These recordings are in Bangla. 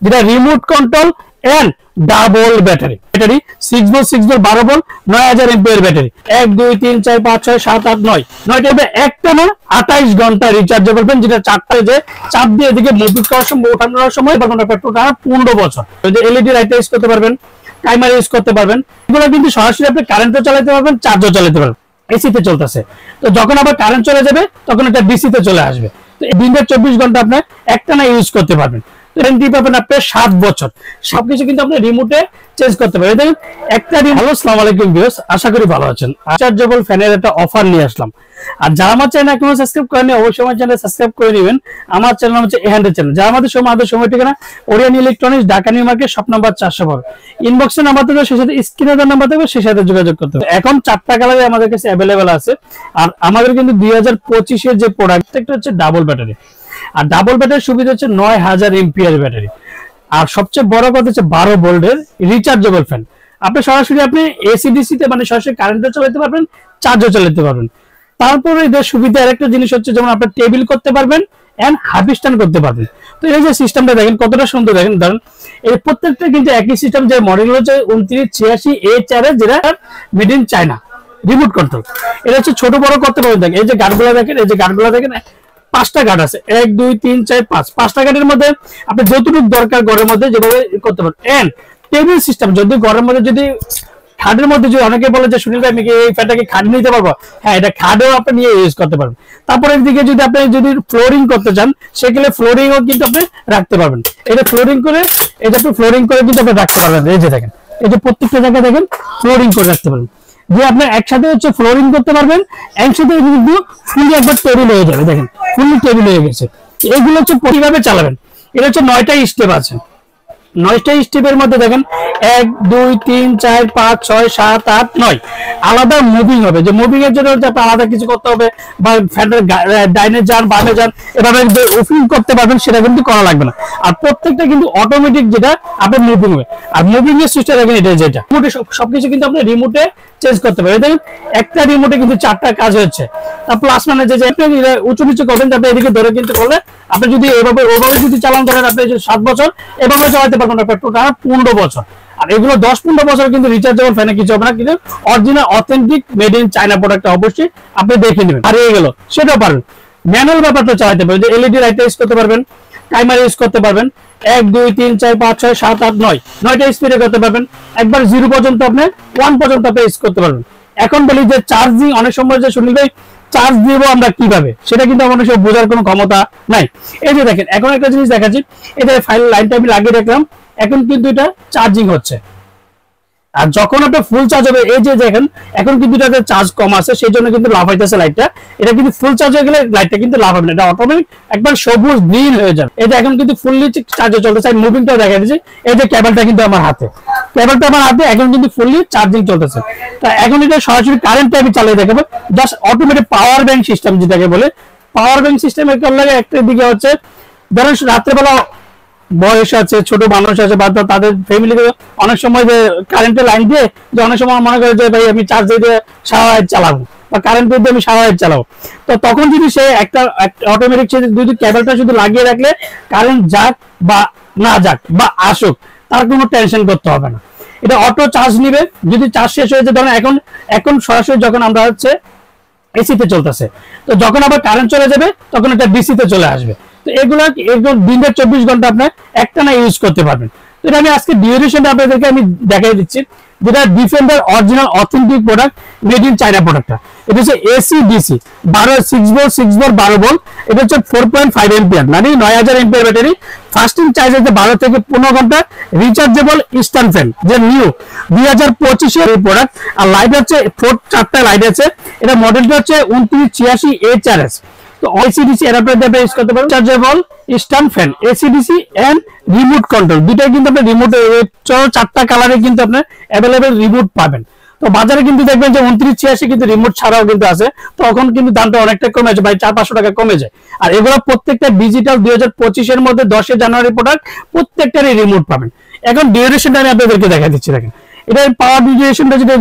যেটা remote control and double battery. Battery 6 volt 6 volt 12 volt 9000 ampere battery. 1 2 3 4 5 6 7 8 9 9 টাইপে একটা না 28 ঘন্টা রিচার্জেবল ফ্যান, যেটা চারটা যে চাপ দিয়ে এদিকে মুভ করার সময় ওঠানোর সময় বা কোনো পেট্রোল টানা 15 বছর। যদি এলইডি লাইট ইউজ করতে পারবেন, টাইমার ইউজ করতে পারবেন, এগুলো কিন্তু সরাসরি আপনি কারেন্টও চালাতে পারবেন, চার্জও চালাতে পারবেন। এসিতে চলতেছে, তো যখন আবার কারেন্ট চলে যাবে তখন এটা ডিসিতে চলে আসবে। তো এই দিনের 24 ঘন্টা আপনি একটানা ইউজ করতে পারবেন। গ্যারান্টি পাবেন আপনি 7 বছর। সবকিছু কিন্তু আপনি রিমোটে চেঞ্জ করতে পারবেন। দেখেন একটা হ্যালো আসসালামু আলাইকুম ভিউয়ার্স, আশা করি ভালো আছেন। রিচার্জেবল ফ্যানের একটা অফার নিয়ে আসলাম। আর যারা আমার চ্যানেল এখনো সাবস্ক্রাইব করেনি অবশ্যই আমার চ্যানেল সাবস্ক্রাইব করে নেবেন। আমার চ্যানেল হচ্ছে এহান্ডের চ্যানেল। যারা আমাদের সময় ঠিকানা Orion electronics, Dhaka New Market, shop number 412। ইনবক্সের নাম্বার থাকবে, সেই সাথে স্ক্রিনে দেওয়া নাম্বার থাকবে, সেই সাথে যোগাযোগ করতে হবে। এখন 4টা কালারে আমাদের কাছে অ্যাভেলেবেল আছে। আর আমাদের কিন্তু 2025 এর যে প্রোডাক্ট, একটা হচ্ছে ডাবল ব্যাটারি। আর ডাবল ব্যাটারির সুবিধা হচ্ছে 9000 এমপিআর ব্যাটারি। আর সবচেয়ে বড় কথা হচ্ছে 12 ভোল্টের রিচার্জেবল ফ্যান। আপনি সরাসরি আপনি এসি তে মানে সরাসরি কারেন্টও চালাতে পারবেন, চার্জও চালাতে পারবেন। তারপরে এদের সুবিধা আরেকটা জিনিস হচ্ছে, যেমন আপনি টেবিল করতে পারবেন এন্ড হাফ স্ট্যান্ড করতে পারবেন। তো এই যে সিস্টেমটা দেখেন কতটা সুন্দর, দেখেন ধরেন এই প্রত্যেকটা কিন্তু একই সিস্টেম। যে মডেল হচ্ছে 2986A4 যেটা made in China, remote control. এটা হচ্ছে ছোট বড় করতে পারবেন। দেখেন এই যে গার্ডগুলো দেখেন, এই যে গার্ডগুলো দেখেন, 5টা গার্ড আছে, 1 2 3 4 5। 5টা গার্ডের মধ্যে আপনি যতটুকু দরকার ঘরের মধ্যে যেভাবে করতে পারেন। এন্ড টেবিল সিস্টেম, যদি ঘরের মধ্যে যদি খাটের মধ্যে যদি অনেকে বলে যে সুনীল ভাই আমি কি এই ফ্যানটাকে খাট নিতে পারবো, হ্যাঁ এটা খাটেও আপনি নিয়ে ইউজ করতে পারবেন। তারপরে এদিকে যদি আপনি ফ্লোরিং করতে চান, সেক্ষেত্রে ফ্লোরিংও কিন্তু আপনি রাখতে পারবেন। এটা ফ্লোরিং করে, এটা আপনি ফ্লোরিং করে কিন্তু আপনি রাখতে পারবেন। এই যে দেখেন, এই যে প্রত্যেকটা জায়গায় দেখেন ফ্লোরিং করে রাখতে পারবেন। যে আপনি একসাথে হচ্ছে ফ্লোরিং করতে পারবেন, একসাথে কিন্তু ফুলি একবার টেবিল হয়ে যাবে। দেখেন ফুলি টেবিল হয়ে গেছে। এগুলো হচ্ছে কিভাবে চালাবেন, এটা হচ্ছে 9টা স্টেপ আছে। 9টা স্টেপের মধ্যে দেখেন 1 2 3 4 5 6 7 8 9 আলাদা মুভিং হবে। যে মুভিং এর জন্য হচ্ছে আলাদা কিছু করতে হবে, বা ফ্যানের ডাইনে যান বামে যান এভাবে ওপেন করতে পারবেন, সেটা কিন্তু করা লাগবে না। আর প্রত্যেকটা কিন্তু অটোমেটিক, যেটা আপনার মুভিং হবে। আর মুভিং এর সুইচটা দেখেন, এটা যেটা রিমোটে সবকিছু কিন্তু আপনি রিমোটে চেঞ্জ করতে পারবেন। দেখেন একটা রিমোটে কিন্তু 4টা কাজ হচ্ছে। আর প্লাস মানে যে আপনি উঁচু নিচু করবেন, আপনি এদিকে ধরে কিন্তু করলে আপনি যদি ওভাবে যদি চালান করেন, আপনি 7 বছর এভাবে চালাতে পারবেন না, পেট্রোল টানা 15 বছর। আর এগুলো 10-15 বছর কিন্তু রিচার্জেবল ফ্যানে কিছু হবে না, কিন্তু original authentic made in China product অবশ্যই আপনি দেখে নেবেন। আর এই গেল সেটাও পারবেন। ম্যানুয়াল ব্যাপারটা চালাতে পারবেন, যে এলইডি লাইট ইউজ করতে পারবেন, টাইমার ইউজ করতে পারবেন। 1 2 3 4 5 6 7 8 9 9টা স্পিডে করতে পারবেন। একবার 0 পর্যন্ত আপনি 1 পর্যন্ত আপনি ইউজ করতে পারবেন। এখন বলি যে চার্জিং, অনেক সময় যে শুনলি ভাই চার্জ দিব আমরা কিভাবে, সেটা কিন্তু আমার সব বোঝার কোনো ক্ষমতা নাই। এই যে দেখেন এখন একটা জিনিস দেখাচ্ছি, এটা ফাইল লাইনটা আমি লাগিয়ে রাখলাম, এখন কিন্তু এটা চার্জিং হচ্ছে। আর যখন আপনি ফুল চার্জ হবে, এই যে দেখেন এখন কিন্তু এটাতে চার্জ কম আছে, সেই জন্য কিন্তু লাভ হইতেছে লাইটটা। এটা কিন্তু ফুল চার্জ হয়ে গেলে লাইটটা কিন্তু লাভ হবে না, এটা অটোমেটিক একবার সবুজ গ্রিন হয়ে যাবে। এটা এখন কিন্তু ফুললি চার্জে চলতেছে। আমি মুভিংটাও দেখা দিচ্ছি, এই যে কেবলটা কিন্তু আমার হাতে, কেবলটা আমার হাতে এখন কিন্তু ফুললি চার্জিং চলতেছে। তা এখন এটা সরাসরি কারেন্টে আমি চালিয়ে দেখাবো। Just automatic power bank system যেটাকে বলে, পাওয়ার ব্যাংক সিস্টেম একটা লাগে। একটা দিকে হচ্ছে ধরেন রাত্রেবেলা বয়স আছে, ছোট মানুষ আছে, বা তাদের ফ্যামিলিতে অনেক সময় যে কারেন্টের লাইন দিয়ে, যে অনেক সময় মনে করে যে ভাই আমি চার্জ দিয়ে সারা রাত চালাবো, বা কারেন্ট দিয়ে আমি সারা রাত চালাবো। তো তখন যদি সে একটা অটোমেটিক যদি কেবলটা শুধু লাগিয়ে রাখলে, কারেন্ট যাক বা না যাক বা আসুক, তার কোনো টেনশন করতে হবে না। এটা অটো চার্জ নিবে। যদি চার্জ শেষ হয়ে যায়, ধরেন এখন সরাসরি যখন আমরা হচ্ছে এসিতে চলতেছে, তো যখন আবার কারেন্ট চলে যাবে তখন এটা ডিসিতে চলে আসবে। তো এগুলো দিনের 24 ঘন্টা আপনার একটানা ইউজ করতে পারবেন। তো এটা আমি আজকে ডিউরেশনটা আপনাদেরকে আমি দেখাই দিচ্ছি, যেটা defender original authentic product, made in China প্রোডাক্টটা। এটা হচ্ছে এসি ডিসি 6 ভোল্ট 12 ভোল্ট। এটা হচ্ছে 4.5 এম্পিয়ার, মানে 9000 এম্পিয়ার ব্যাটারি। ফাস্টিং চার্জ হচ্ছে 12 থেকে 15 ঘন্টা। রিচার্জেবল স্ট্যান্ড ফ্যান, যে নিউ 2025 এর প্রোডাক্ট। আর লাইট হচ্ছে 4টা লাইট আছে। এটা মডেলটা হচ্ছে 2986A4S। তো এসিডিসি অ্যাডাপ্টার ইউজ করতে পারবেন। Chargeable stand fan, AC DC and remote control, দুটাই কিন্তু আপনি রিমোট 4টা কালারে কিন্তু আপনি অ্যাভেলেবেল রিমোট পাবেন। তো বাজারে কিন্তু দেখবেন যে 2986 কিন্তু রিমোট ছাড়াও কিন্তু আছে, তখন কিন্তু দামটা অনেকটা কমে যায়, ভাই 400-500 টাকা কমে যায়। আর এগুলো প্রত্যেকটা ডিজিটাল 2025 এর মধ্যে 10 জানুয়ারি প্রোডাক্ট, প্রত্যেকটারই রিমোট পাবেন। এখন ডিউরেশনটা আমি আপনাদেরকে দেখা দিচ্ছি। দেখেন এটা পাওয়ার ডিউরেশনটা, যেটা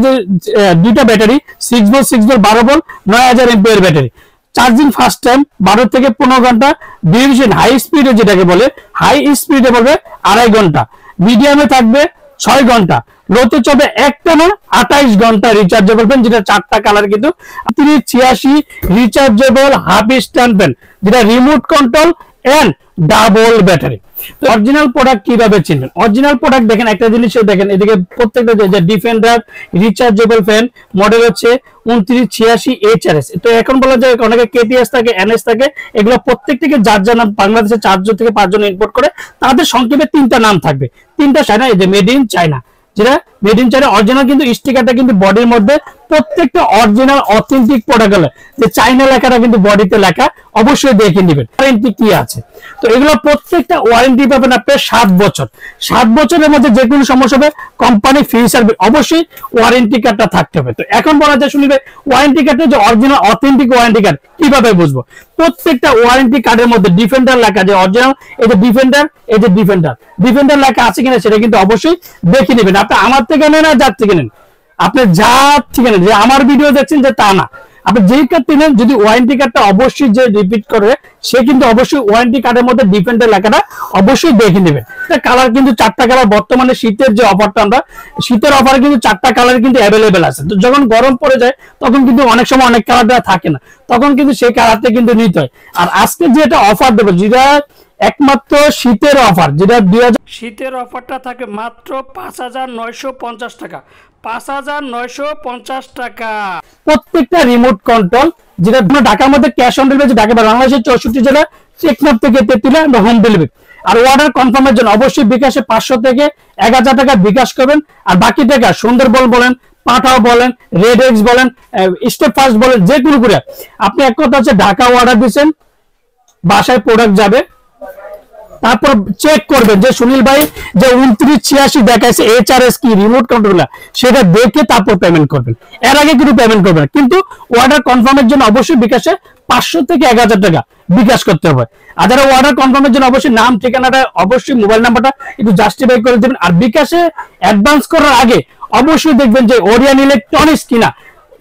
2টা battery 6 volt 12 volt 9000 ampere battery. Charging first time 12 থেকে 15 ঘন্টা, ডিউরেশন হাই স্পিডে যেটাকে বলে হাই স্পিডে বলবে 2.5 ঘন্টা, মিডিয়ামে থাকবে 6 ঘন্টা, লোতে চলবে একটানা 28 ঘন্টা রিচার্জেবল ফ্যান, যেটা 4টা কালার কিন্তু 86 রিচার্জেবল হাফ স্ট্যান্ড ফ্যান, যেটা remote control and double battery. তো অরিজিনাল প্রোডাক্ট কিভাবে চিনবেন? অরিজিনাল প্রোডাক্ট দেখেন, একটা জিনিস দেখেন, এদিকে প্রত্যেকটা যে ডিফেন্ডার রিচার্জেবল ফ্যান মডেল হচ্ছে 2986 HRS। তো এখন বলা যায় অনেকে KTS থাকে, NS থাকে, এগুলো প্রত্যেকটাকে যার যার নাম, বাংলাদেশে 4 জন থেকে 5 জন ইম্পোর্ট করে, তাদের সংক্ষেপে 3টা নাম থাকবে, 3টা চায়না, এই যে মেড ইন চায়না, যেটা মেড ইন চায়না অরিজিনাল, কিন্তু স্টিকারটা কিন্তু বডির মধ্যে প্রত্যেকটা অরিজিনাল অথেন্টিক প্রোডাক্ট হলে যে চাইনা লেখাটা কিন্তু বডিতে লেখা, অবশ্যই দেখে নেবেন ওয়ারেন্টি কি আছে। তো এগুলো প্রত্যেকটা ওয়ারেন্টি পাবেন আপনার 7 বছর। 7 বছরের মধ্যে যে কোনো সমস্যা হবে কোম্পানি ফ্রি সার্ভিস, অবশ্যই ওয়ারেন্টি কার্ডটা থাকতে হবে। তো এখন বলা যায় শুনবে ওয়ারেন্টি কার্ডটা যে অরিজিনাল অথেন্টিক ওয়ারেন্টি কার্ড কিভাবে বুঝবো? প্রত্যেকটা ওয়ারেন্টি কার্ডের মধ্যে ডিফেন্ডার লেখা, যে অরিজিনাল এই যে ডিফেন্ডার, এই যে ডিফেন্ডার লেখা আছে কিনা সেটা কিন্তু অবশ্যই দেখে নেবেন। আপনি আমার থেকে নেন আর যার থেকে নেন, আপনি যার থেকে নেন, যে আমার ভিডিও দেখছেন যে তা না, আপনি যেই কার্ডটি নেন যদি ওয়ারেন্টি কার্ডটা অবশ্যই যে রিপিট করে সে কিন্তু অবশ্যই ওয়ারেন্টি কার্ডের মধ্যে ডিফেন্ডার লেখাটা অবশ্যই দেখে নেবেন। কালার কিন্তু 4টা কালার, বর্তমানে শীতের যে অফারটা, আমরা শীতের অফারে কিন্তু 4টা কালার কিন্তু অ্যাভেলেবেল আছে। তো যখন গরম পড়ে যায় তখন কিন্তু অনেক সময় অনেক কালারটা থাকে না, তখন কিন্তু সেই কালারটা কিন্তু নিতে হয়। আর আজকে যে এটা অফার দেবো, যেটা একমাত্র শীতের অফার, যেটা 2000 শীতের অফারটা থাকে মাত্র 5950 টাকা, 5950 টাকা। প্রত্যেকটা রিমোট কন্ট্রোল, যেটা ঢাকার মধ্যে ক্যাশ অন ডেলিভারি, ঢাকা বাংলাদেশের 64 জেলা, টেকনাফ থেকে তেতুলিয়া হোম ডেলিভারি। আর অর্ডার কনফার্মের জন্য অবশ্যই বিকাশে 500 থেকে 1000 টাকা বিকাশ করবেন, আর বাকি টাকা সুন্দরবন বলেন, পাঠাও বলেন, রেড এক্স বলেন, স্টেপ ফার্স্ট বলেন, যে কোনো করে আপনি এক কথা হচ্ছে ঢাকা অর্ডার দিচ্ছেন, বাসায় প্রোডাক্ট যাবে, তারপর চেক করবেন যে সুনীল ভাই যে 2986 দেখাইছে HRS কি রিমোট কন্ট্রোলার, সেটা দেখে তারপর পেমেন্ট করবেন, এর আগে কিন্তু পেমেন্ট করবেন। কিন্তু অর্ডার কনফার্মের জন্য অবশ্যই বিকাশে 500 থেকে 1000 টাকা বিকাশ করতে হবে। আর যারা অর্ডার কনফার্মের জন্য অবশ্যই নাম, ঠিকানাটা, অবশ্যই মোবাইল নাম্বারটা একটু জাস্টিফাই করে দেবেন। আর বিকাশে অ্যাডভান্স করার আগে অবশ্যই দেখবেন যে ওরিয়ান ইলেকট্রনিক্স কিনা,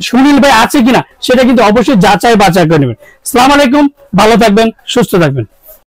সুনীল ভাই আছে কিনা, সেটা কিন্তু অবশ্যই যাচাই বাছাই করে নেবেন। আসসালামু আলাইকুম, ভালো থাকবেন, সুস্থ থাকবেন।